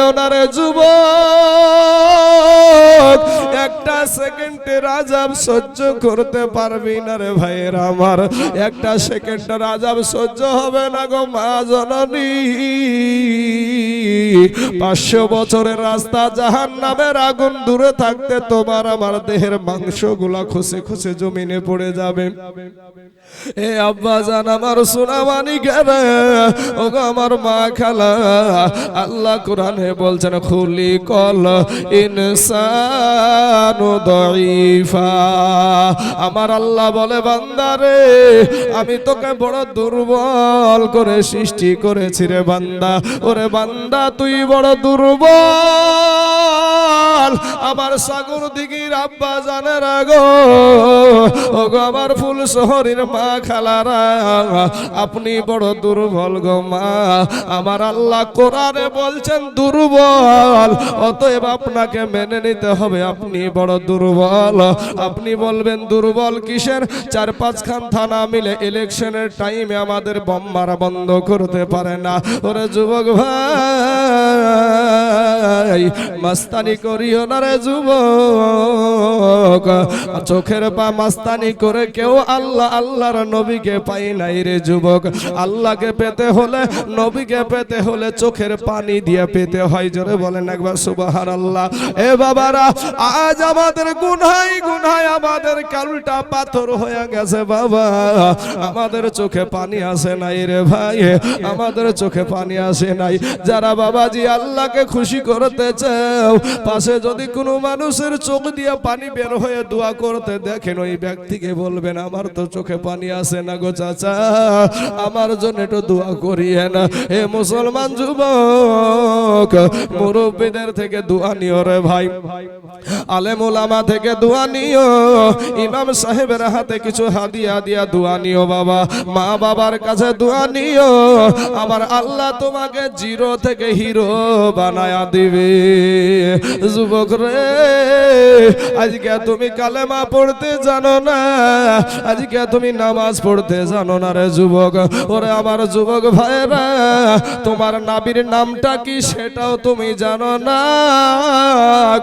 করো না রে যুবক, একটা সেকেন্ডের আযাব সহ্য করতে পারবি না রে ভাইয়ের আমার, একটা সেকেন্ডের আযাব সহ্য হবে না গো মা জননী। 500 বছরের রাস্তা, জাহান্নামের আগুন দূরে থাকতে তোমার আমার দেহের মাংসগুলা খসে খসে জমিনে পড়ে যাবে। এ আব্বা জান আমার সোনা মানিকেরা, ও গো আমার মা খালা, আল্লাহ কোরআনে বলছেন খুলিকাল ইনসানু দাঈফা। আমার আল্লাহ বলে বান্দারে, আমি তোকে বড় দুর্বল করে সৃষ্টি করেছি রে বান্দা। ওরে বান্দা তুই বড় দুর্বল। আমার সাগর দিঘির আব্বা জানেরা গো, ও গো আমার ফুল শহরের মা খালারা, আপনি বড় দুর্বল গো মা। আমার আল্লাহ কোরআনে বলছেন দুর্বল, অতএব আপনাকে মেনে নিতে হবে আপনি বড় দুর্বল। আপনি বলবেন দুর্বল কিসের? 4-5 খান থানা মিলে ইলেকশনের টাইমে আমাদের বোম মারা বন্ধ করতে পারে না। ওরে যুবক ভাই, মাস্তানি করিও না রে যুবক, চোখের পা মাস্তানি করে কেউ আল্লাহ আল্লাহর নবীকে পাই নাই রে যুবক। আল্লাহকে পেতে হলে, নবীকে পেতে হলে চোখের পানি দিয়ে পেতে হয়। জোরে বলেন একবার সুবহানাল্লাহ। এ বাবারা, আজ আমাদের গুনায় গুনায় আমাদের কালটা পাথর হয়ে গেছে বাবা। আমাদের চোখে পানি আসে নাই রে ভাই, আমাদের চোখে পানি আসে নাই। যারা বাবাজি আল্লাহকে খুশি করতে চাও, পাশে যদি কোনো মানুষের চোখ দিয়ে পানি বের হয়ে দোয়া করতে দেখেন, ওই ব্যক্তিকে বলবেন আমার তো চোখে পানি আসে না গো চাচা, আমার জন্য একটু দোয়া করিয়ে না। হে মুসলমান যুবক, মুরব্বীদের থেকে দোয়া নিও রে ভাই, আলেম ওলামা থেকে দোয়া নিও, ইমাম সাহেবের হাতে কিছু হাদিয়া দিয়া দোয়া নিও বাবা, মা বাবার কাছে দোয়া নিও। আমার আল্লাহ তোমাকে জিরো থেকে হিরো বানায়া দিবে। যুবক রে, আজকে তুমি কালেমা পড়তে জানো না, আজকে তুমি নামাজ পড়তে জানো না রে যুবক। ওরে আমার যুবক ভাইরা, তোমার নাবির নামটা কি সেটাও তুমি জানো না।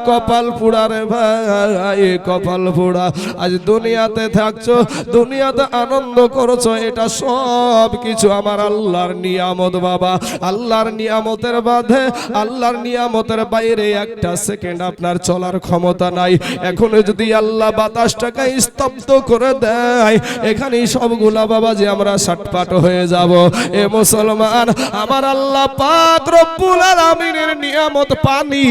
কপাল পোড়া রে ভাই, কপাল পোড়া। আজ দুনিয়াতে থাকছো, দুনিয়াতে আনন্দ করছো, এটা সব কিছু আমার আল্লাহর নিয়ামত বাবা। আল্লাহর নিয়ামতের বাঁধে, আল্লাহর নিয়ামতের বাইরে একটা সেকেন্ড আপনার চলার ক্ষমতা নাই। এখন যদি আল্লাহ বাতাসটাকে স্তব্ধ করে দেয়, এখানেই সবগুলা বাবা যে আমরা সাটপাট হয়ে যাব। এ মুসলমান, আমার আল্লাহ পাক রব্বুল আলামিনের নিয়ামত পানি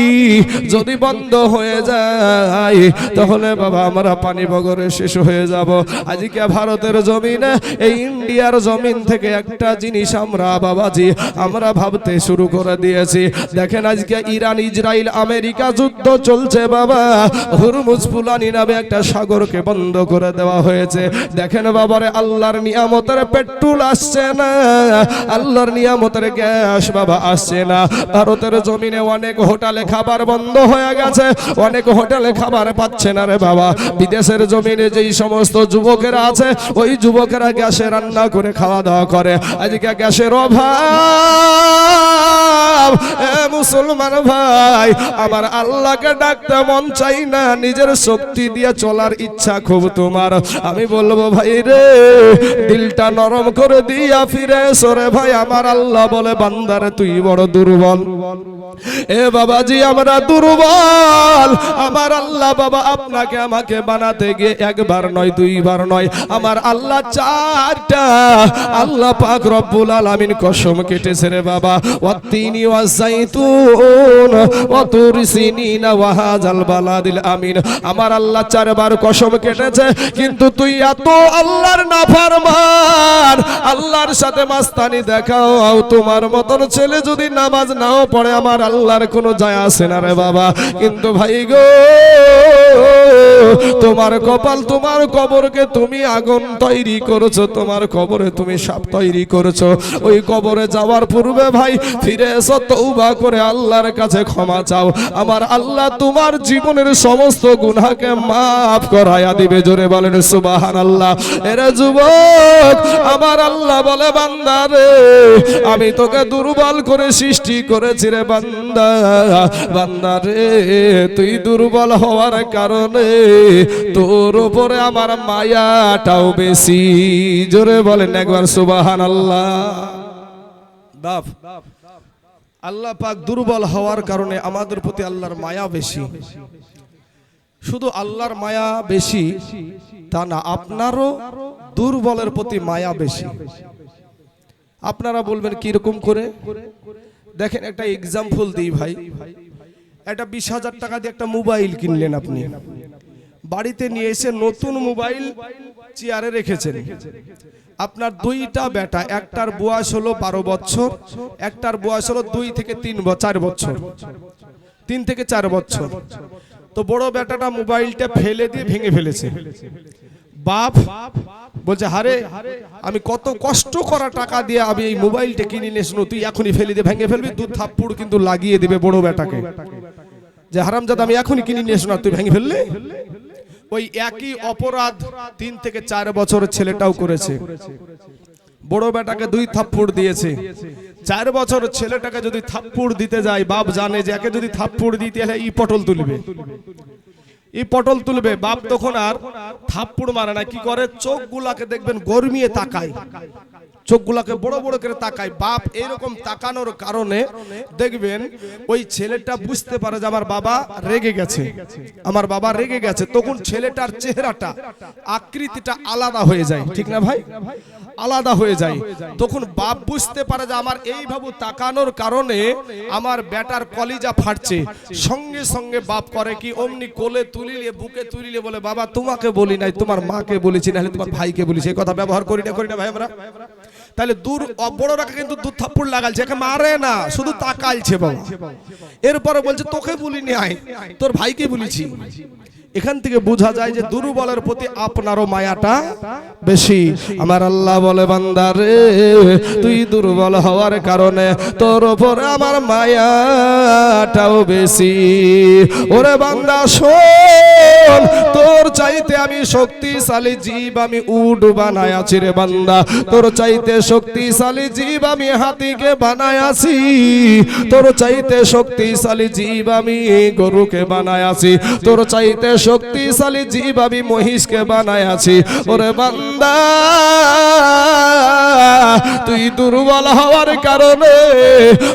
যদি বন্ধ হয়ে যায়, তাহলে বাবা আমরা পানি বগরে শেষ হয়ে যাব। আজকে ভারতের জমিনে, এই ইন্ডিয়ার জমিন থেকে একটা জিনিস আমরা বাবাজি আমরা ভাবতে শুরু করে দিয়েছি। দেখেন আজকে ইরান, ইসরায়েল, আমেরিকা যুদ্ধ চলছে বাবা। হুরমুজ ফুলানি নামে একটা সাগরকে বন্ধ করে দেওয়া হয়েছে। দেখেন বাবারে, আল্লাহর নিয়ামতের পেট্রোল আসছে না, আল্লাহর নিয়ামতের গ্যাস বাবা আসছে না। ভারতের জমিনে অনেক হোটেলে খাবার বন্ধ হয়ে গেছে, অনেক হোটেলে খাবার পাচ্ছে না রে বাবা। বিদেশের জমিনে যেই সমস্ত যুবকেরা আছে, ওই যুবকেরা গ্যাসে রান্না করে খাওয়া দাওয়া করে। আজকে গ্যাসের অভাব। এ মুসলমান ভাই, আমার আল্লাহকে ডাকতে মন চাই না, নিজের শক্তি দিয়ে চলার ইচ্ছা খুব তোমার। আমি বলবো ভাই রে, দিলটা নরম করে দিয়া ফিরে সরে ভাই। আমার আল্লাহ বলে বান্দারে তুই বড় দুর্বল। এ বাবাজি আমরা দুর্বল। আমার আল্লাহ বাবা আপনাকে আমাকে বানাতে গিয়ে একবার নয়, দুইবার নয়, আমার আল্লাহ 4টা আল্লাহ পাক রব্বুল আলামিন কসম কেটেছে রে বাবা। ওয়াত্তিনি ওয়াযাইতুন ওয়া তুর সিনিন ওয়া হাযাল বালাদিল আমিন। আমার আল্লাহ 4 বার কসম কেটেছে, কিন্তু তুই এত আল্লাহর নাফরমান, আল্লাহর সাথে মাস্তানি দেখাও। তোমার মতন ছেলে যদি নামাজ নাও পড়ে, আমার আল্লাহর কোনো যায় আসে না রে বাবা। কিন্তু ভাই গো, তোমার কপাল, তোমার কবরকে তুমি আগুন তৈরি করেছো, তোমার কবরে তুমি সাপ তৈরি করেছো। ওই কবরে যাওয়ার পূর্বে ভাই ফিরে এসো, তওবা করে আল্লাহর কাছে ক্ষমা চাও, আমার আল্লাহ তোমার জীবনের সমস্ত গুনাহকে মাফ করায়া দিবে। জোরে বলেন সুবহানাল্লাহ। এরে যুবক, আমার আল্লাহ বলে বান্দা রে, আমি তোকে দুর্বল করে সৃষ্টি করেছি রে বান্দা। বান্দা রে, তুই দুর্বল হওয়ার কারণে তোর উপরে আমার মায়াটাও বেশি। জোরে বলেন একবার সুবহানাল্লাহ। বাপ, আল্লাহ পাক দুর্বল হওয়ার কারণে আমাদের প্রতি আল্লাহর মায়া বেশি। শুধু আল্লাহর মায়া বেশি তা না, আপনারও দুর্বলের প্রতি মায়া বেশি। আপনারা বলবেন কিরকম করে? দেখেন, একটা এক্সাম্পল দিই ভাই। একটা 20,000 টাকা দিয়ে একটা মোবাইল কিনলেন, আপনি বাড়িতে নিয়ে এসে নতুন মোবাইল চেয়ারে রেখেছেন। আপনার দুইটা বেটা, একটার বয়স হলো 12 বছর, একটার বয়স হলো 2 থেকে 4 বছর, 3 থেকে 4 বছর। তো বড় বেটাটা মোবাইলটা ফেলে দিয়ে ভেঙে ফেলেছে। বাপ বলছে, হারে আমি কত কষ্ট করা টাকা দিয়ে আমি এই মোবাইলটা কিনে নিয়ে এসেছি, তুই এখনই ফেলে দিয়ে ভেঙে ফেলবি। 2 থাপ্পড় কিন্তু লাগিয়ে দিবে বড় বেটাকে, যে হারামজাদা আমি এখনই কিনে নিয়ে এসো না, তুই ভেঙে ফেললি। ওই একই অপরাধ 3 থেকে 4 বছরের ছেলেটাও করেছে। বড় বেটাকে 2 থাপ্পড় দিয়েছে। 4 বছরের ছেলেটাকে যদি থাপ্পড় দিতে যায়, বাপ জানে যে একে যদি থাপ্পড় দিতে হলে ই পটল তুলবে, এই পটল তুলবে। বাপ তখন আর থাপ্পড় মারে না, কি করে, চোখগুলাকে দেখবেন গরমিয়ে তাকায়, চোখগুলাকে বড় বড় করে তাকায়। বাপ এইরকম তাকানোর কারণে দেখবেন ওই ছেলেটা বুঝতে পারে যে আমার বাবা রেগে গেছে, আমার বাবা রেগে গেছে। তখন ছেলেটার চেহারাটা, আকৃতিটা আলাদা হয়ে যায়, ঠিক না ভাই? আলাদা হয়ে যায়। তখন বাপ বুঝতে পারে যে আমার এইভাবে তাকানোর কারণে আমার বেটার কলিজা ফাটছে। সঙ্গে সঙ্গে বাপ করে কি, অমনি কোলে তুলিলে, বুকে তুলিলে বলে, বাবা তোমাকে বলি নাই, তোমার মাকে বলেছি, নাহলে তোমার ভাইকে বলেছি। এই কথা ব্যবহার করি না ভাই আমরা? তাহলে বড়রাকে কিন্তু 2 থাপ্পড় লাগালছে, একে মারে না, শুধু তাকালছে বাবা। এরপরে বলছে তোকে বলিনি, আয় তোর ভাইকে বলেছি। এখান থেকে বোঝা যায় যে দুর্বলের প্রতি আপনারও মায়াটা বেশি। আমার আল্লাহ বলে, বান্দা রে, তুই দুর্বল হওয়ার কারণে তোর উপরে আমার মায়াটাও বেশি। ওরে বান্দা শোন, তোর চাইতে আমি শক্তিশালী জীব আমি উট বানায় আছি রে বান্দা। তোর চাইতে শক্তিশালী জীব আমি হাতিকে বানায় আছি, তোর চাইতে শক্তিশালী জীব আমি গরুকে বানায় আছি, তোর চাইতে শক্তিশালী জীব আমি মহিষকে বানায় আছি। ওরে বান্দা, তুই দুর্বল হওয়ার কারণে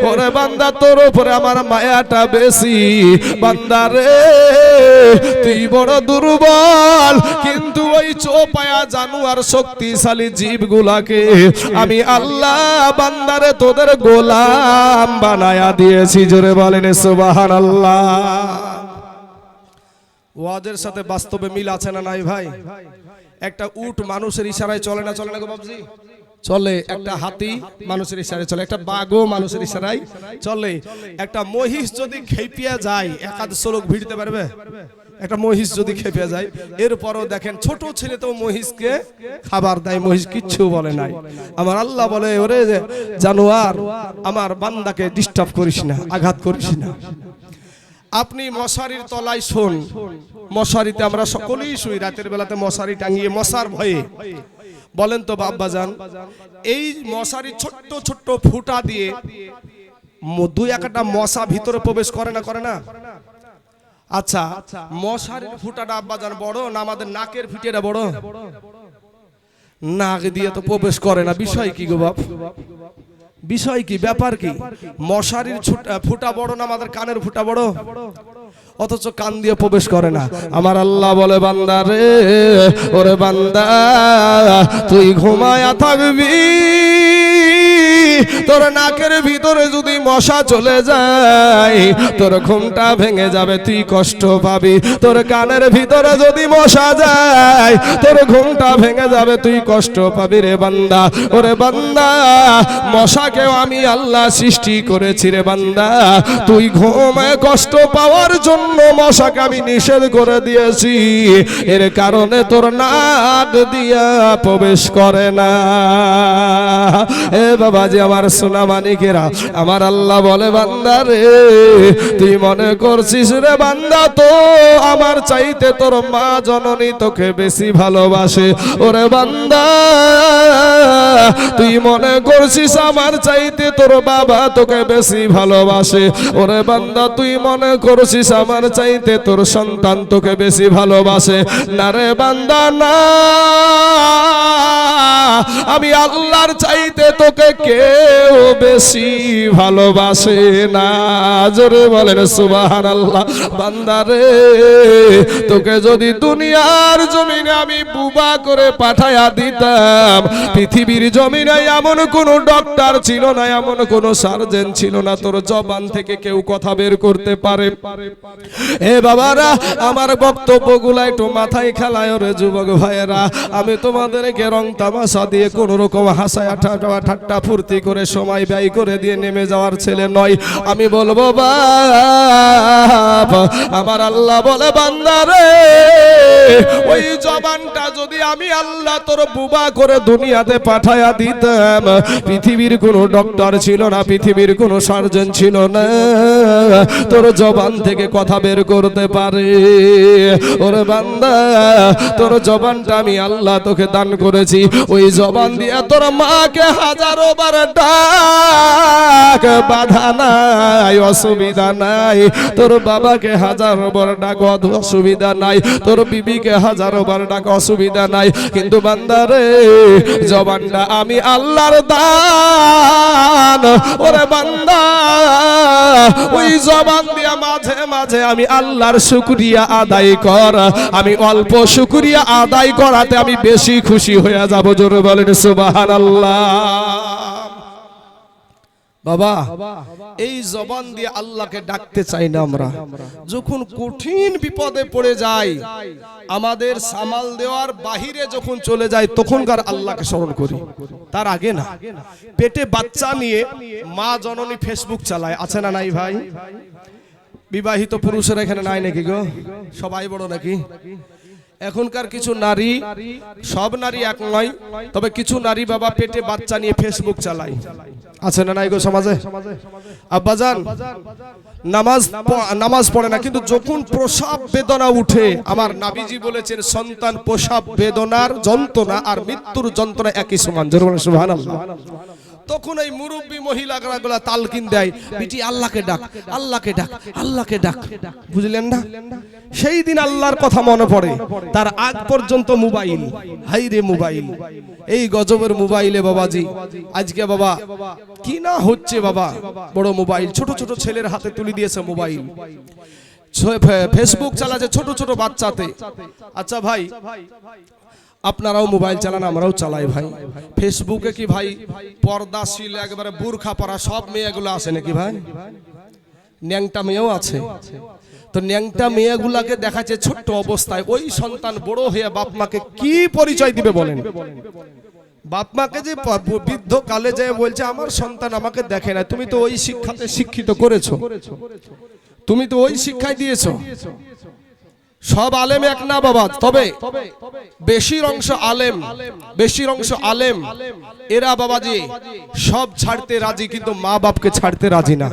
ওরে বান্দা তোর উপরে আমার মায়াটা বেশি। বান্দা রে, তুই বড় দুর্বল, কিন্তু ওই চোপায়া জানোয়ার শক্তিশালী জীবগুলাকে আমি আল্লাহ বান্দারে তোদের গোলাম বানায়া দিয়েছি। জোরে বলেন সুবহানাল্লাহ। ওয়াজের সাথে বাস্তবে মিল আছে না নাই ভাই? একটা উট মানুষের ইশারায় চলে না, চলে না গো বাবজি? চলে। একটা হাতি মানুষের ইশারায় চলে, একটা বাঘও মানুষের ইশারায় চলে। একটা মহিষ যদি খেপিয়া যায়, 1-1 লোক ভিড়তে পারবে? একটা মহিষ যদি খেপিয়া যায়, এরপরও দেখেন ছোট ছেলে তো মহিষকে খাবার দেয়, মহিষ কিচ্ছু বলে নাই। আমার আল্লাহ বলে, ওরে জানোয়ার, আমার বান্দাকে ডিস্টার্ব করিস না, আঘাত করিস না। আপনি মশারির তলায় শোন, মশারিতে আমরা সকলেই শুই, রাতের বেলাতে মশারি টাঙিয়ে মশার ভয়ে। বলেন তো বাব্বাজান, এই মশারি ছোট্ট ছোট্ট ফুটা দিয়ে 2-1টা মশা ভিতরে প্রবেশ করে না, করে না? আচ্ছা, মশারির ফুটাটা আব্বাজান বড় না আমাদের নাকের ফিটেটা বড়? নাক দিয়ে তো প্রবেশ করে না। বিষয় কি গো বাপ? বিষয় কি, ব্যাপার কি? মশারির ফুটা বড় না আমাদের কানের ফুটা বড়? অথচ কান দিয়ে প্রবেশ করে না। আমার আল্লাহ বলে, বান্দা রে, ওরে বান্দা, তুই ঘুমায়া থাকবি, তোর নাকের ভিতরে যদি মশা চলে যায় তোর ঘুমটা ভেঙে যাবে, তুই কষ্ট পাবি। তোর কানের ভিতরে যদি মশা যায় তোর ঘুমটা ভেঙে যাবে, তুই কষ্ট পাবি রে বান্দা। ওরে বান্দা, মশাকেও আমি আল্লাহ সৃষ্টি করেছি রে বান্দা, তুই ঘুমে কষ্ট পাওয়ার জন্য মশাকে আমি নিষেধ করে দিয়েছি। এর কারণে তোর নাক দিয়া প্রবেশ করে না। এ বাবা যে আমার সোনা মানিকেরা, আমার আল্লাহ বলে বান্দা রে তুই মনে করছিস রে বান্দা তো আমার চাইতে তোর মা জননী তোকে বেশি ভালোবাসে। ওরে বান্দা তুই মনে করছিস আমার চাইতে তোর বাবা তোকে বেশি ভালোবাসে। ওরে বান্দা তুই মনে করছিস আমার চাইতে তোর সন্তান তোকে বেশি ভালোবাসে। না রে বান্দা না, আমি আল্লাহর চাইতে তোকে কেউ বেশি ভালোবাসে না। জোরে বলেন সুবহানাল্লাহ। বান্দা রে তোকে যদি দুনিয়ার জমিনে আমি বুবা করে পাঠায়া দিতাম, পৃথিবীর জমিনে এমন কোন ডক্টর ছিল না, এমন কোন সার্জন ছিল না তোর জবান থেকে কেউ কথা বের করতে পারে। এ বাবারা আমার বক্তব্যগুলো একটু মাথায় খেলায় রে যুবক ভাইয়েরা। আমি তোমাদেরকে রং তামাশা দিয়ে কোন রকম হাসায় ঠাট্টা ফুর্তি করে সময় ব্যয় করে দিয়ে নেমে যাওয়ার ছেলে নয়। আমি বলবো বাপ, আমার আল্লাহ বলে বান্দা রে ওই জবানটা যদি আমি আল্লাহ তোর বুবা করে দুনিয়াতে পাঠায়া দিতাম, পৃথিবীর কোনো ডক্টর ছিল না, পৃথিবীর কোনো সার্জন ছিল না তোর জবান থেকে কথা বের করতে পারে। ওরে বান্দা তোর জবানটা আমি আল্লাহ তোকে দান করেছি, ওই জবান দিয়ে তোর মাকে হাজারো বার ডাক, বাধা নাই অসুবিধা নাই। তোর বাবাকে হাজারো বার ডাক, অসুবিধা নাই। তোর বিবিকে হাজারো বার ডাক, অসুবিধা নাই। কিন্তু বান্দা রে জবানটা আমি আল্লাহর দান। ওরে বান্দা ওই জবান দিয়া মাঝে মাঝে আমি আল্লাহর শুকরিয়া আদায় কর। আমি অল্প শুকরিয়া আদায় করাতে আমি বেশি খুশি হয়ে যাব। জোরে বলেন সুবহানাল্লাহ। বাবা এই জবান দিয়ে আল্লাহকে ডাকতে চাই না আমরা। যখন কঠিন বিপদে পড়ে যাই, আমাদের সামাল দেওয়ার বাহিরে যখন চলে যায়, তখনকার আল্লাহকে স্মরণ করি, তার আগে না। পেটে বাচ্চা নিয়ে মা জননী ফেসবুক চালায়, আছে না নাই ভাই? বিবাহিত পুরুষেরা এখানে নাই নাকি গো? সবাই বড় নাকি? এখনকার কিছু নারী, সব নারী এক নয়, তবে কিছু নারী বাবা পেটে বাচ্চা নিয়ে ফেসবুক চালায়, আছে না নাই গো সমাজে? আব্বাজান নামাজ পড়ে না, কিন্তু যখন প্রসব বেদনা উঠে, আমার নবীজি বলেছেন সন্তান প্রসব বেদনার যন্ত্রণা আর মৃত্যুর যন্ত্রণা একই সমান। জোরে বলেন সুবহানাল্লাহ। তখন এই মুরব্বী মহিলাগুলা তালকিন দেয়, বিটি আল্লাহকে ডাক, আল্লাহকে ডাক, আল্লাহকে ডাক। বুঝলেন না? সেই দিন আল্লাহর কথা মনে পড়ে, তার আগ পর্যন্ত মোবাইল। হাই রে মোবাইল, এই গজবের মোবাইলে বাবাজি আজকে বাবা কি না হচ্ছে বাবা। বড় মোবাইল, ছোট ছোট ছেলের হাতে তুলে দিয়েছে মোবাইল, ফেসবুক চালাচ্ছে ছোট ছোট বাচ্চাতে। আচ্ছা ভাই আপনারাও মোবাইল চালান, আমরাও চালাই ভাই। ফেসবুকে কি ভাই পর্দাশীল একবারে বুরখা পরা সব মেয়েগুলো আছে নাকি ভাই? ন্যাংটা মেয়েও আছে। তো ন্যাংটা মেয়েগুলাকে দেখাচ্ছে ছোট্ট অবস্থায়, ওই সন্তান বড় হয়ে বাপ মাকে কি পরিচয় দিবে বলেন? বাপ মাকে যে বৃদ্ধ কালে যায় বলছে আমার সন্তান আমাকে দেখে না। তুমি তো ওই শিক্ষাতে শিক্ষিত করেছো, তুমি তো ওই শিক্ষায় দিয়েছো। সব আলেম এক না বাবা, তবে বেশির অংশ আলেম এরা বাবাজি সব ছাড়তে রাজি, কিন্তু মা বাপকে ছাড়তে রাজি না।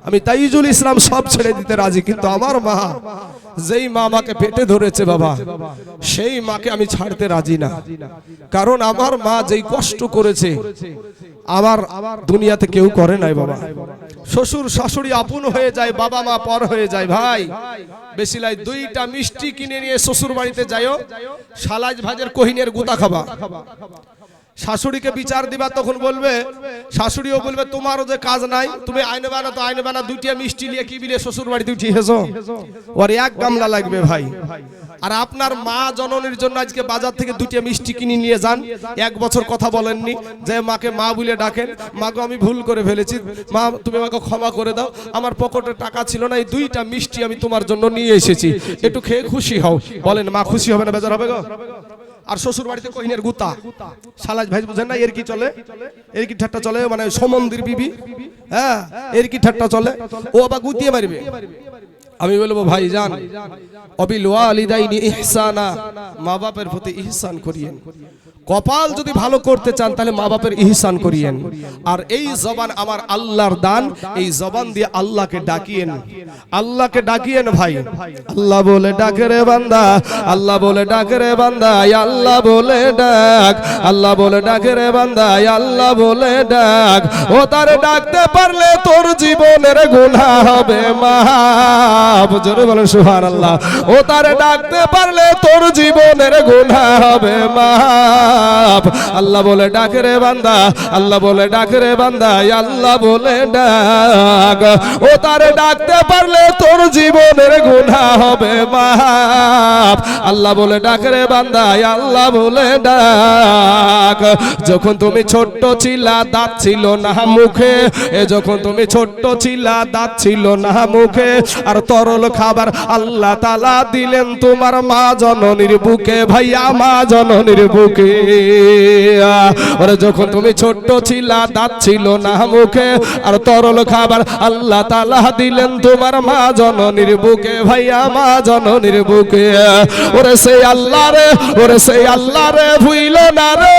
আমি তাইজুল ইসলাম সব ছেড়ে দিতে রাজি, কিন্তু আমার মা, যেই মা আমাকে পেটে ধরেছে বাবা, সেই মাকে আমি ছাড়তে রাজি না। কারণ আমার মা যেই কষ্ট করেছে আমার দুনিয়াতে কেউ করে নাই বাবা। শ্বশুর শাশুড়ি আপন হয়ে যায়, বাবা মা পর হয়ে যায়। ভাই বেশি লাই 2টা মিষ্টি কিনে নিয়ে শ্বশুর বাড়িতে যাইও, সালাজ ভাজের কোহিনের গুতা খাবা। শাশুড়িকে বিচার দিবা, তখন বলবে, শাশুড়িও বলবে তোমারও যে কাজ নাই, তুমি আইনে বানা তো আইনে বানা, 2টা মিষ্টি নিয়ে কি বিলে শ্বশুর বাড়িতে উঠি হেছো, ওর এক গামলা লাগবে ভাই। আর আপনার মা জননীর জন্য আজকে বাজার থেকে 2টা মিষ্টি কিনে নিয়ে যান, 1 বছর কথা বলেননি, যে মাকে মা বলে ডাকেন, মাকে আমি ভুল করে ফেলেছি, মা তুমি আমাকে ক্ষমা করে দাও, আমার পকেটে টাকা ছিল না, এই 2টা মিষ্টি আমি তোমার জন্য নিয়ে এসেছি, একটু খেয়ে খুশি হও। বলেন মা খুশি হবে না বেজার হবে গো? আর শ্বশুর বাড়িতে কহিনের গুতা, সালাজ ভাই বুঝেন না, এর কি চলে, এর কি ঠাট্টা চলে, মানে সমন্দির বিবি, হ্যাঁ এর কি ঠাট্টা চলে, ও আবার গুতিয়ে মারবে। আমি বলবো ভাই জান, অবিল ওয়ালিদাইনি ইহসানা, মা বাপের প্রতি ইহসান করিয়েন। কপাল যদি ভালো করতে চান তাহলে মা বাপের ইহসান করিয়েন। আর এই জবান আমার আল্লাহর দান, এই জবান দিয়ে আল্লাহকে ডাকিয়েন, আল্লাহকে ডাকিয়েন ভাই। আল্লাহ বলে ডাকে রে বান্দা, আল্লাহ বলে ডাকে রে বান্দা, আল্লাহ বলে ডাক, আল্লাহ বলে ডাকে রে বান্দা, আল্লাহ বলে ডাক। ও তারে ডাকতে পারলে তোর জীবনের গুনাহ হবে মাফ। জোরে বলেন সুবহানাল্লাহ। ও তারে ডাকতে পারলে তোর জীবনের গুনাহ হবে মাফ। আল্লাহ বলে ডাকে রে বান্দা, আল্লাহ বলে ডাকে রে বান্দা, আল্লাহ বলে ডাক। ও তারে ডাকতে পারলে তোর জীবনের গুনাহ হবে মাফ। আল্লাহ বলে ডাকে রে বান্দা, আল্লাহ বলে ডাক। যখন তুমি ছোট্ট ছিলা দাঁত ছিল না মুখে, যখন তুমি ছোট্ট ছিলা দাঁত ছিল না মুখে, আর তরল খাবার আল্লাহ তাআলা দিলেন তোমার মা জননীর বুকে। ভাইয়া মা জননীর বুকে। ওরে যখন তুমি ছোট্ট ছিলা দাঁত ছিল না মুখে, আর তরল খাবার আল্লাহ তাআলা দিলেন তোমার মা জননীর বুকে। ভাইয়া মা জননীর বুকে। ওরে সেই আল্লাহ রে, ওরে সেই আল্লাহ রে ভুইল না রে,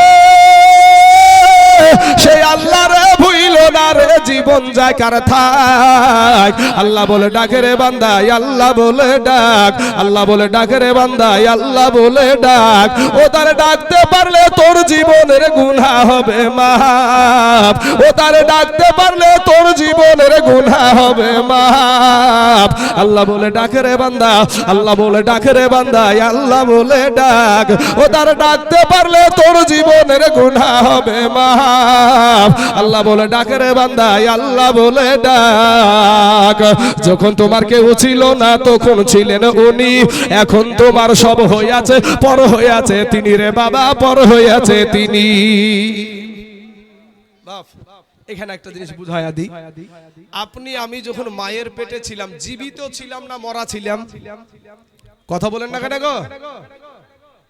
সেই আল্লাহ রে ভুইল না রে, জীবন যায় কার থাক। আল্লাহ বলে ডাকে রে বান্দা, আল্লাহ বলে ডাক, আল্লাহ বলে ডাকে রে বান্দা, আল্লাহ বলে ডাক। ও তারে ডাকতে পারলে তোর জীবনের গুনাহ হবে মাফ। ও তারে ডাকতে পারলে তোর জীবনের গুনাহ হবে মাফ। আল্লাহ বলে ডাকে রে বান্দা, আল্লাহ বলে ডাকে রে বান্দা, আল্লাহ বলে ডাক। ও তারে ডাকতে পারলে তোর জীবনের গুনাহ হবে মাফ। আল্লাহ বলে ডাকে রে বান্দা, আল্লাহ বলে ডাক। যখন তোমার কেউ ছিল না তখন ছিলেন উনি, এখন তোমার সব হইয়াছে পর হইয়াছে তিনি রে বাবা, পর হইয়াছে তিনি। এখানে একটা জিনিস বুঝাইয়া দিই, আপনি আমি যখন মায়ের পেটে ছিলাম জীবিত ছিলাম না মরা ছিলাম? কথা বলেন না কেন গো?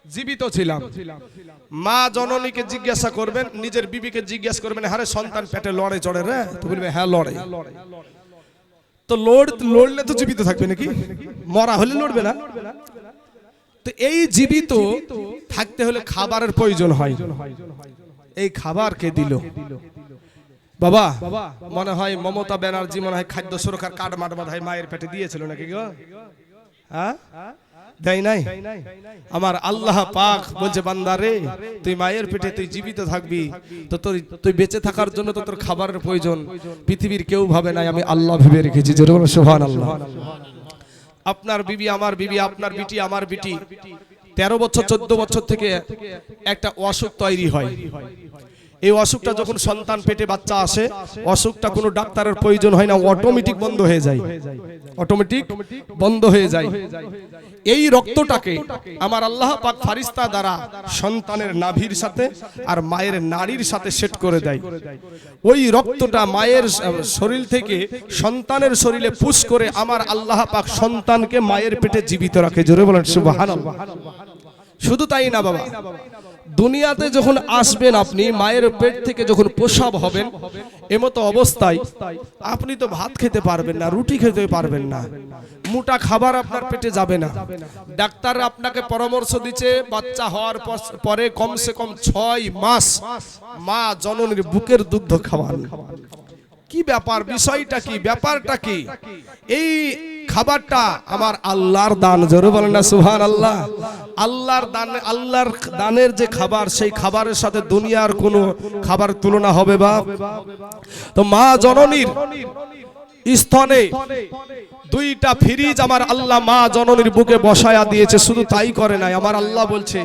জীবিত ছিলাম। মা জননীকে জিজ্ঞাসা করবেন, নিজের বিবিকে জিজ্ঞাসা করবেন, হারে সন্তান পেটে লড়ে চড়ে রে? তো বলবে হ্যাঁ লড়ে। তো লড়লে তো জীবিত থাকবে নাকি? মরা হলে লড়বে না। তো এই জীবিত থাকতে হলে খাবারের প্রয়োজন হয়। এই খাবার কে দিল? বাবা মনে হয় মমতা ব্যানার্জি মনে হয় খাদ্য সুরক্ষার কার্ড মাঠ বাঁধায় মায়ের পেটে দিয়েছিল নাকি গো? হ্যাঁ দেয় নাই? আমার আল্লাহ পাক বলছে বান্দা রে, তুই মায়ের পেটে তুই জীবিত থাকবি, তো তুই বেঁচে থাকার জন্য তো তোর খাবারের প্রয়োজন। পৃথিবীর কেউ ভাবে নাই, আমি আল্লাহ ভেবে রেখেছি। জোরে সুবহানাল্লাহ। আপনার বিবি আমার বিবি, আপনার বিটি আমার বিটি, 13 বছর 14 বছর থেকে একটা অসুখ তৈরি হয়। এই অসুখটা যখন সন্তান পেটে বাচ্চা আসে, অসুখটা কোনো ডাক্তারের প্রয়োজন হয় না, অটোমেটিক বন্ধ হয়ে যায়, অটোমেটিক বন্ধ হয়ে যায়। এই রক্তটাকে আমার আল্লাহ পাক ফারিস্তা দ্বারা সন্তানের নাভির সাথে আর মায়ের নাড়ির সাথে সেট করে দেয়। ওই রক্তটা মায়ের শরীর থেকে সন্তানের শরীরে পুশ করে আমার আল্লাহ পাক সন্তানকে মায়ের পেটে জীবিত রাখে। জোরে বলেন সুবহানাল্লাহ। শুধু তাই না বাবা, দুনিয়াতে যখন আসবেন আপনি, মায়ের পেট থেকে যখন প্রসব হবেন, এমতো অবস্থায় আপনি তো ভাত খেতে পারবেন না, রুটি খেতে পারবেন না, মোটা খাবার আপনার পেটে যাবে না। ডাক্তার আপনাকে পরামর্শ দিচ্ছে বাচ্চা হওয়ার পরে কমসে কম 6 মাস মা জননীর বুকের দুগ্ধ খাওয়ান। কি ব্যাপার, বিষয়টা কি, ব্যাপারটা কি? এই খাবারটা আমার আল্লাহর দান। জোরে বলেন না সুবহানাল্লাহ। আল্লাহর দান, আল্লাহর দানের যে খাবার, সেই খাবারের সাথে দুনিয়ার কোনো খাবার তুলনা হবে বাপ? তো মা জননীর স্তনে 2টা ফ্রিজ আমার আল্লাহ মা জননীর বুকে বসায়া দিয়েছে। শুধু তাই করে নাই, আমার আল্লাহ বলছে,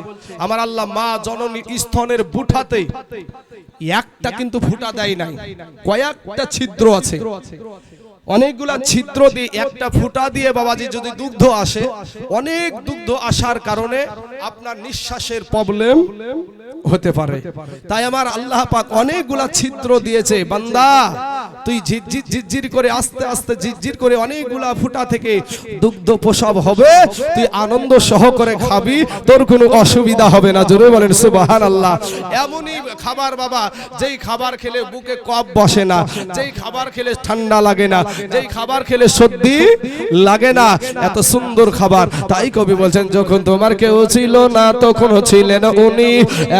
আমার আল্লাহ মা জননীর স্তনের বুঠাতে একটা কিন্তু ফুটা দেয় নাই, কয়েকটা ছিদ্র আছে। অনেকগুলা ছিদ্র দিয়ে একটা ফুটা দিয়ে বাবাজি যদি দুগ্ধ আসে, অনেক দুগ্ধ আসার কারণে আপনার নিঃশ্বাসের প্রবলেম হতে পারে। তাই আমার আল্লাহ পাক অনেকগুলা ছিদ্র দিয়েছে। বান্দা তুই ঝিরঝির ঝিরঝির করে আস্তে আস্তে ঝিরঝির করে অনেকগুলা ফুটা থেকে দুগ্ধ প্রসব হবে, তুই আনন্দ সহকারে খাবি, তোর কোনো অসুবিধা হবে না। জোরে বলেন সুবহানাল্লাহ। এমনই খাবার বাবা, যেই খাবার খেলে বুকে কফ বসে না, যেই খাবার খেলে ঠান্ডা লাগে না, যেই খাবার খেলে সর্দি লাগে না, এত সুন্দর খাবার। তাই কবি বলছেন, যখন তোমার কেউ ছিল না তখন ছিলেন উনি,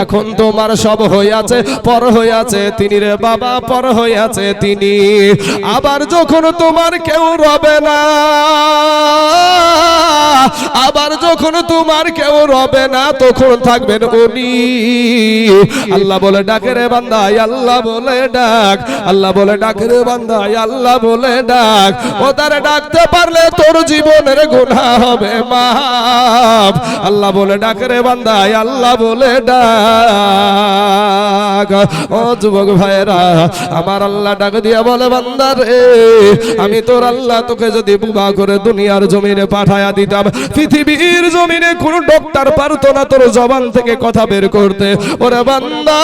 এখন তোমার সব হইয়াছে পর হইয়াছে তিনি রে বাবা, পর হইয়াছে তিনি। আবার যখন তোমার কেউ রবে না, আবার যখন তোমার কেউ রবে না তখন থাকবেন উনি। আল্লাহ বলে ডাকে রে বান্দা, আল্লাহ বলে ডাক, আল্লাহ বলে ডাকে রে বান্দা, আল্লাহ বলে ডাক। ও তারে ডাকতে পারলে তোর জীবনের গুনাহ হবে মাফ। আল্লাহ বলে ডাকে রে বান্দা, আল্লাহ বলে ডাক। ও যুবক ভাইরা আমার, আল্লাহ ডাক দিয়া বলে, বান্দা রে আমি তোর আল্লাহ তোকে যদি বুবা করে দুনিয়ার জমিনে পাঠায়া দিতাম, পৃথিবীর জমিনে কোন ডক্টর পারতো না তোর জবান থেকে কথা বের করতে। ওরে বান্দা,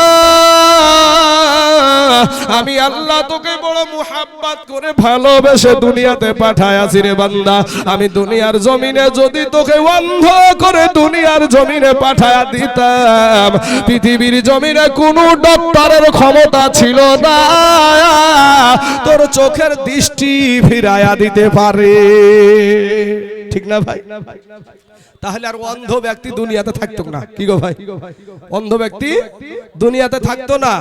আমি আল্লাহ তোকে বড় মুহাব্বত করে ভালোবেসে দুনিয়াতে পাঠায়াছি রে বান্দা। আমি দুনিয়ার জমিনে যদি তোকে অন্ধ করে দুনিয়ার জমিনে পাঠায়া দিতাম, পৃথিবীর জমিনে কোনো ডক্টরের ক্ষমতা ছিল না তোর চোখের দৃষ্টি ফিরাইয়া দিতে পারে। ঠিক না ভাই? তাহলে আর অন্ধ ব্যক্তি দুনিয়াতে থাকতো না। কি গো ভাই, অন্ধ ব্যক্তি দুনিয়াতে থাকতো না।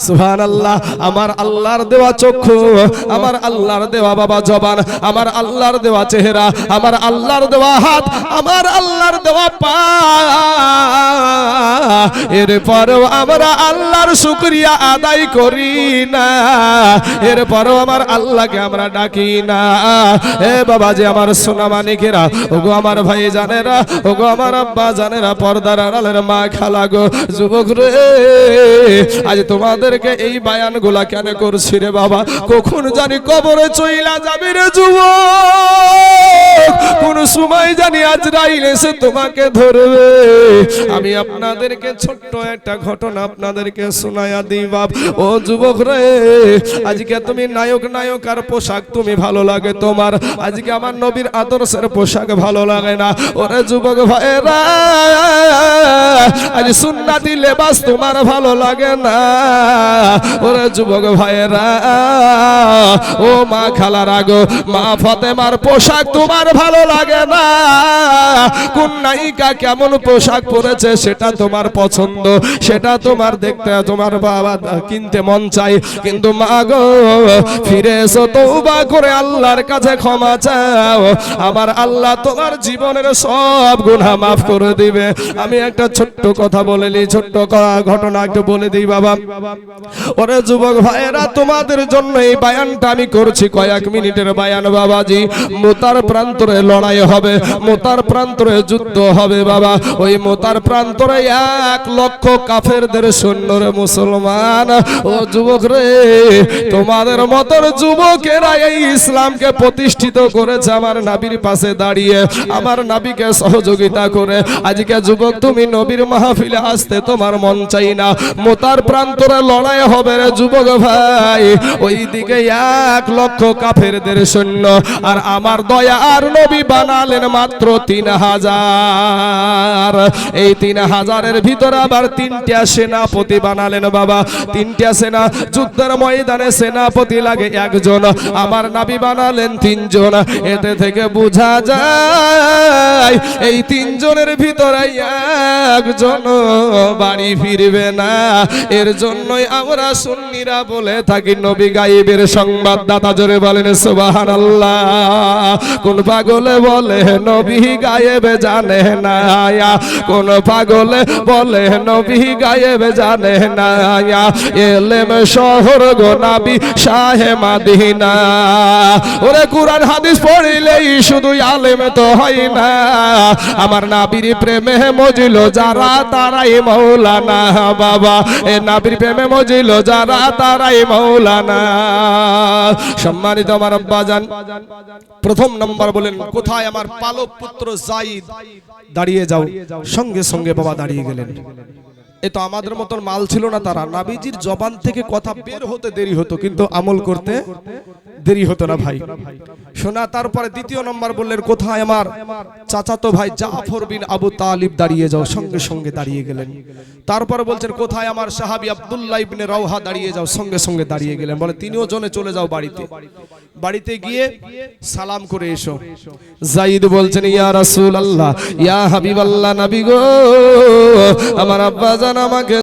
সুবহানাল্লাহ। আমার আল্লাহর দেওয়া চক্ষু, আমার আল্লাহর দেওয়া বাবা জবান, আমার আল্লাহর দেওয়া চেহারা, আমার আল্লাহর দেওয়া হাত, আমার আল্লাহর দেওয়া পা, এরপরেও আমরা আল্লাহর শুকরিয়া আদায় করি না, এরপরেও আমার আল্লাহকে আমরা ডাকি না। এ বাবা যে আমার সোনা মানিকেরা, ওগো আমার ভাই জানেরা, ওগো আমার আব্বা জানেরা, পর্দার আড়ালের মা খালা গো, যুবক রে আজ তোমাদেরকে এই বায়ানগুলা কেন করছি রে বাবা? কখন জানি কবরে চইলা যাবে রে যুবক, কোন সময় জানি আজরাইল এসে তোমাকে ধরবে। আমি আপনাদেরকে ছোট্ট একটা ঘটনা আপনাদেরকে শোনায়া দিই বাপ। ও যুবক রে, আজকে তুমি নায়ক নায়িকার পোশাক তুমি ভালো লাগে তোমার, আজকে আমার নবীর আদর্শের পোশাক ভালো লাগে না। ওরে যুবক ভাইরা, আজ সুন্নাতি লেবাস তোমার ভালো লাগে না। ওরে যুবক ভাইরা, ও মা খালারা গো, মা ফাতেমার পোশাক তোমার ভালো লাগে না। কোন নায়িকা কেমন পোশাক পরেছে সেটা তোমার পছন্দ, সেটা তোমার দেখতে তোমার বাবা কিনতে মন চাই, কিন্তু মা গো ফিরে এসো, তওবা করে আল্লাহর কাছে ক্ষমা চাও, আমার আল্লাহ তোমার জীবনের সব গুনাহ মাফ করে দিবে। আমি একটা ছোট্ট কথা বলে নি, ছোট্ট ঘটনা একটু বলে দিই বাবা। ওরে যুবক ভাইয়েরা, তোমাদের জন্য এই বায়ানটা আমি করছি, কয়েক মিনিটের বায়ান বাবাজি। মোতার প্রান্তরে লড়াই হবে, মোতার প্রান্তরে যুদ্ধ হবে বাবা। ওই মোতার প্রান্তরে 1 লক্ষ কাফেরদের সৈন্যরে মুসলমান। ও যুবক রে, তোমাদের মতর যুবকেরা এই ইসলামকে প্রতিষ্ঠিত করেছে আমার নবীর পাশে দাঁড়িয়ে, আমার নবীকে সহযোগিতা করে। আজকে যুবক তুমি নবীর মাহফিলে আসতে তোমার মন চাই না, মোতার প্রান্তরে লড়াই হবে রে যুবক ভাই। ওই দিকে 1 লক্ষ কাফেরদের সৈন্য, আর আমার দয়ার নবী বানালেন মাত্র 3000। এই 3000-এর ভিতরে আবার 3টা সেনাপতি বানালেন বাবা। 3টা সেনা, যুদ্ধের ময়দানে সেনাপতি লাগে 1 জন, আমার নবী বানালেন 3 জন। এতে থেকে বোঝা যায় এই 3 জনের ভিতরে 1 জন বাড়ি ফিরবে না। এর জন্যই আমরা সুন্নিরা বলে থাকি নবী গায়েবের সংবাদদাতা। জোরে বলেন সুবহানাল্লাহ। কোন পাগলে বলে নবী গায়েবে জানে না, কোন পাগলে বলে নবী গায়েবে জানে না। এলেম শহর গো নবী শাহে মদিনা। ওরে কুরআন হাদিস পড়িলেই শুধু আলেম তো হয় না, আমার নবীর প্রেমে মজিল যারা তারাই মাওলানা বাবা। এ নবীর প্রেমে মজিল যারা তারাই মাওলানা। সম্মানিত আমার আব্বাজান, প্রথম নম্বর বলেন, কোথায় আমার পালক পুত্র যায়েদ? দাঁড়িয়ে যাও। সঙ্গে সঙ্গে বাবা দাঁড়িয়ে গেলেন। এই তো আমাদের মতন মাল ছিল না তারা, নবীজির জবান থেকে কথা বের হতে দেরি হতো কিন্তু আমল করতে দেরি হতো না ভাই। শোনা, তারপরে দ্বিতীয় নম্বর বললেন কোথায় আমার চাচাতো ভাই জাফর বিন আবু তালিব, দাঁড়িয়ে যাও, সঙ্গে সঙ্গে দাঁড়িয়ে গেলেন। তারপরে বলছেন কোথায় আমার সাহাবী আব্দুল্লাহ ইবনে রাওহা, দাঁড়িয়ে যাও, সঙ্গে সঙ্গে দাঁড়িয়ে গেলেন। বলে তিনিও জনে চলে যাও বাড়িতে, বাড়িতে গিয়ে সালাম করে এসো। যায়েদ বলছেন ইয়া রাসূলুল্লাহ, ইয়া হাবিবাল্লাহ, নবী গো, আমার আব্বা জান আমাকে